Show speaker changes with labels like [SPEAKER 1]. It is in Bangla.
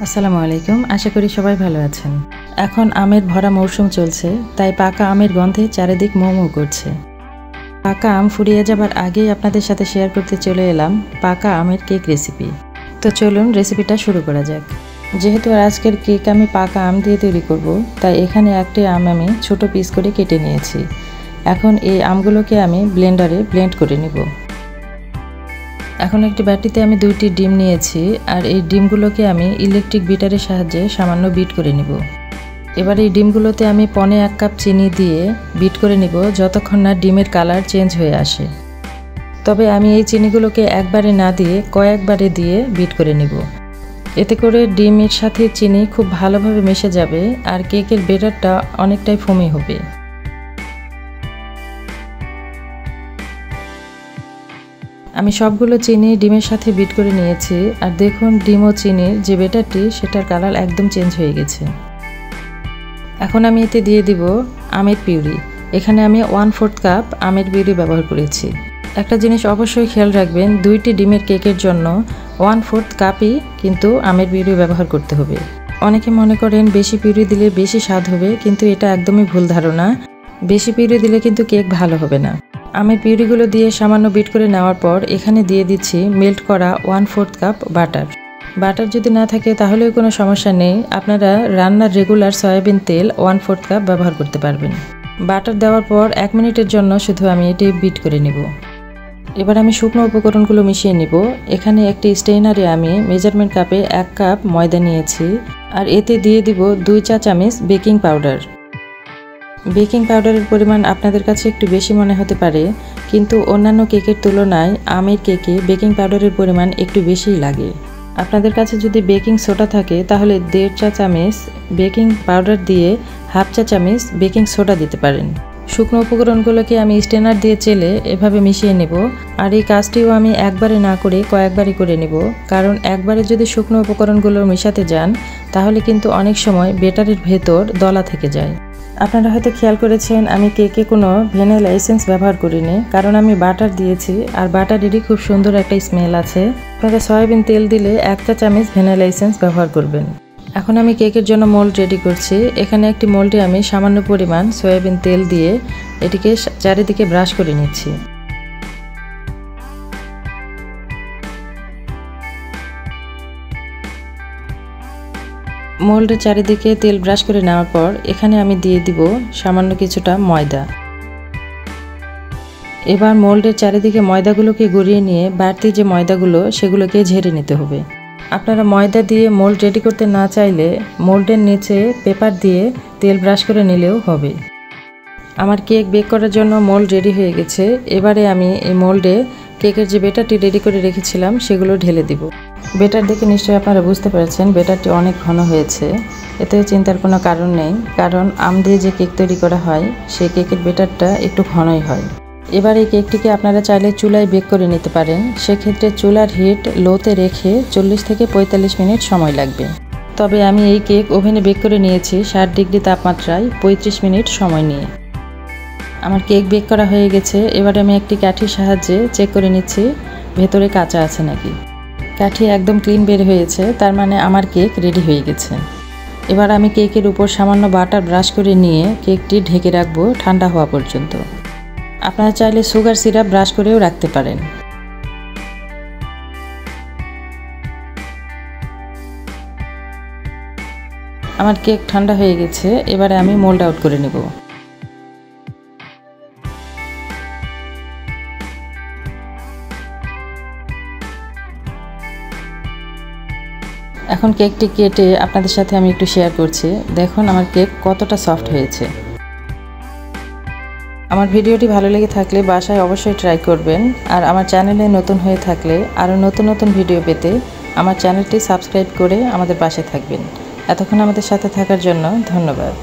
[SPEAKER 1] আসসালামু আলাইকুম। আশা করি সবাই ভালো আছেন। এখন আমের ভরা মৌসুম চলছে, তাই পাকা আমের গন্ধে চারিদিক মৌ মৌ করছে। পাকা আম ফুরিয়ে যাবার আগেই আপনাদের সাথে শেয়ার করতে চলে এলাম পাকা আমের কেক রেসিপি। তো চলুন রেসিপিটা শুরু করা যাক। যেহেতু আজকের কেক আমি পাকা আম দিয়ে তৈরি করব, তাই এখানে একটি আম আমি ছোট পিস করে কেটে নিয়েছি। এখন এই আমগুলোকে আমি ব্লেন্ডারে ব্লেন্ড করে নিব। এখন একটি বাটিতে আমি 2টি ডিম নিয়েছি, আর এই ডিমগুলোকে আমি ইলেকট্রিক বিটারের সাহায্যে সামান্য বিট করে নিব। এবার এই ডিমগুলোতে আমি 1 কাপ চিনি দিয়ে বিট করে নিব যতক্ষণ না ডিমের কালার চেঞ্জ হয়ে আসে। তবে আমি এই চিনিগুলোকে একবারে না দিয়ে কয়েকবারে দিয়ে বিট করে নিব। এতে করে ডিমের সাথে চিনি খুব ভালোভাবে মিশে যাবে আর কেকের ব্যাটারটা অনেকটাই ফোমি হবে। আমি সবগুলো চিনি ডিমের সাথে বিট করে নিয়েছি, আর দেখুন ডিম ও চিনির যে ব্যাটারটি সেটার কালার একদম চেঞ্জ হয়ে গেছে। এখন আমি এতে দিয়ে দিব আমের পিউরি। এখানে আমি 1/4 কাপ আমের পিউরি ব্যবহার করেছি। একটা জিনিস অবশ্যই খেয়াল রাখবেন, 2টি ডিমের কেকের জন্য 1/4 কাপই কিন্তু আমের পিউরি ব্যবহার করতে হবে। অনেকে মনে করেন বেশি পিউরি দিলে বেশি স্বাদ হবে, কিন্তু এটা একদমই ভুল ধারণা। বেশি পিউরি দিলে কিন্তু কেক ভালো হবে না। আমের পিউরিগুলো দিয়ে সামান্য বিট করে নেওয়ার পর এখানে দিয়ে দিচ্ছি মেল্ট করা 1/4 কাপ বাটার। বাটার যদি না থাকে তাহলেও কোনো সমস্যা নেই, আপনারা রান্নার রেগুলার সয়াবিন তেল 1/4 কাপ ব্যবহার করতে পারবেন। বাটার দেওয়ার পর 1 মিনিটের জন্য শুধু আমি এটি বিট করে নিব। এবার আমি শুকনো উপকরণগুলো মিশিয়ে নিব। এখানে একটি স্টেইনারে আমি মেজারমেন্ট কাপে 1 কাপ ময়দা নিয়েছি, আর এতে দিয়ে দিব 2 চা চামচ বেকিং পাউডার। বেকিং পাউডারের পরিমাণ আপনাদের কাছে একটু বেশি মনে হতে পারে, কিন্তু অন্যান্য কেকের তুলনায় আমের কেকে বেকিং পাউডারের পরিমাণ একটু বেশিই লাগে। আপনাদের কাছে যদি বেকিং সোডা থাকে তাহলে 1.5 চা চামচ বেকিং পাউডার দিয়ে 1/2 চা চামচ বেকিং সোডা দিতে পারেন। শুকনো উপকরণগুলোকে আমি স্টেনার দিয়ে চেলে এভাবে মিশিয়ে নেব, আর এই কাজটিও আমি একবারে না করে কয়েকবারই করে নেব, কারণ একবারে যদি শুকনো উপকরণগুলো মেশাতে যান তাহলে কিন্তু অনেক সময় ব্যাটারের ভেতর দলা থেকে যায়। আপনারা হয়তো খেয়াল করেছেন আমি কেকে কোনো ভ্যানিলা এসেন্স ব্যবহার করিনি, কারণ আমি বাটার দিয়েছি, আর বাটারেরই খুব সুন্দর একটা স্মেল আছে। আপনারা সয়াবিন তেল দিলে 1 চা চামচ ভ্যানিলা এসেন্স ব্যবহার করবেন। এখন আমি কেকের জন্য মোল্ড রেডি করছি। এখানে একটি মোল্ডে আমি সামান্য পরিমাণ সয়াবিন তেল দিয়ে এটিকে চারিদিকে ব্রাশ করে নিচ্ছি। মোল্ডের চারিদিকে তেল ব্রাশ করে নেওয়ার পর এখানে আমি দিয়ে দিব সামান্য কিছুটা ময়দা। এবার মোল্ডের চারিদিকে ময়দাগুলোকে গড়িয়ে নিয়ে বাড়তি যে ময়দাগুলো সেগুলোকে ঝেড়ে নিতে হবে। আপনারা ময়দা দিয়ে মোল্ড রেডি করতে না চাইলে মোল্ডের নিচে পেপার দিয়ে তেল ব্রাশ করে নিলেও হবে। আমার কেক বেক করার জন্য মোল্ড রেডি হয়ে গেছে। এবারে আমি এই মোল্ডে কেকের যে ব্যাটারটি রেডি করে রেখেছিলাম সেগুলো ঢেলে দিব। ব্যাটার দেখে নিশ্চয়ই আপনারা বুঝতে পেরেছেন ব্যাটারটি অনেক ঘন হয়েছে। এতে চিন্তার কোনো কারণ নেই, কারণ আম দিয়ে যে কেক তৈরি করা হয় সেই কেকের ব্যাটারটা একটু ঘনই হয়। এবার এই কেকটিকে আপনারা চাইলে চুলায় বেক করে নিতে পারেন। সেক্ষেত্রে চুলার হিট লোতে রেখে 40 থেকে 45 মিনিট সময় লাগবে। তবে আমি এই কেক ওভেনে বেক করে নিয়েছি 60 ডিগ্রি তাপমাত্রায় 35 মিনিট সময় নিয়ে। আমার কেক বেক করা হয়ে গেছে। এবার আমি একটি কাঠির সাহায্যে চেক করে নিচ্ছি ভেতরে কাঁচা আছে নাকি। কাঠি একদম ক্লিন বের হয়েছে, তার মানে আমার কেক রেডি হয়ে গেছে। এবার আমি কেকের উপর সামান্য বাটার ব্রাশ করে নিয়ে কেকটি ঢেকে রাখবো ঠান্ডা হওয়া পর্যন্ত। আপনারা চাইলে সুগার সিরাপ ব্রাশ করেও রাখতে পারেন। আমার কেক ঠান্ডা হয়ে গেছে। এবারে আমি মোল্ড আউট করে নেব। এখন কেকটি কেটে আপনাদের সাথে আমি একটু শেয়ার করছি। দেখুন আমার কেক কতটা সফট হয়েছে। আমার ভিডিওটি ভালো লেগে থাকলে বাসায় অবশ্যই ট্রাই করবেন, আর আমার চ্যানেলে নতুন হয়ে থাকলে আরও নতুন নতুন ভিডিও পেতে আমার চ্যানেলটি সাবস্ক্রাইব করে আমাদের পাশে থাকবেন। এতক্ষণ আমাদের সাথে থাকার জন্য ধন্যবাদ।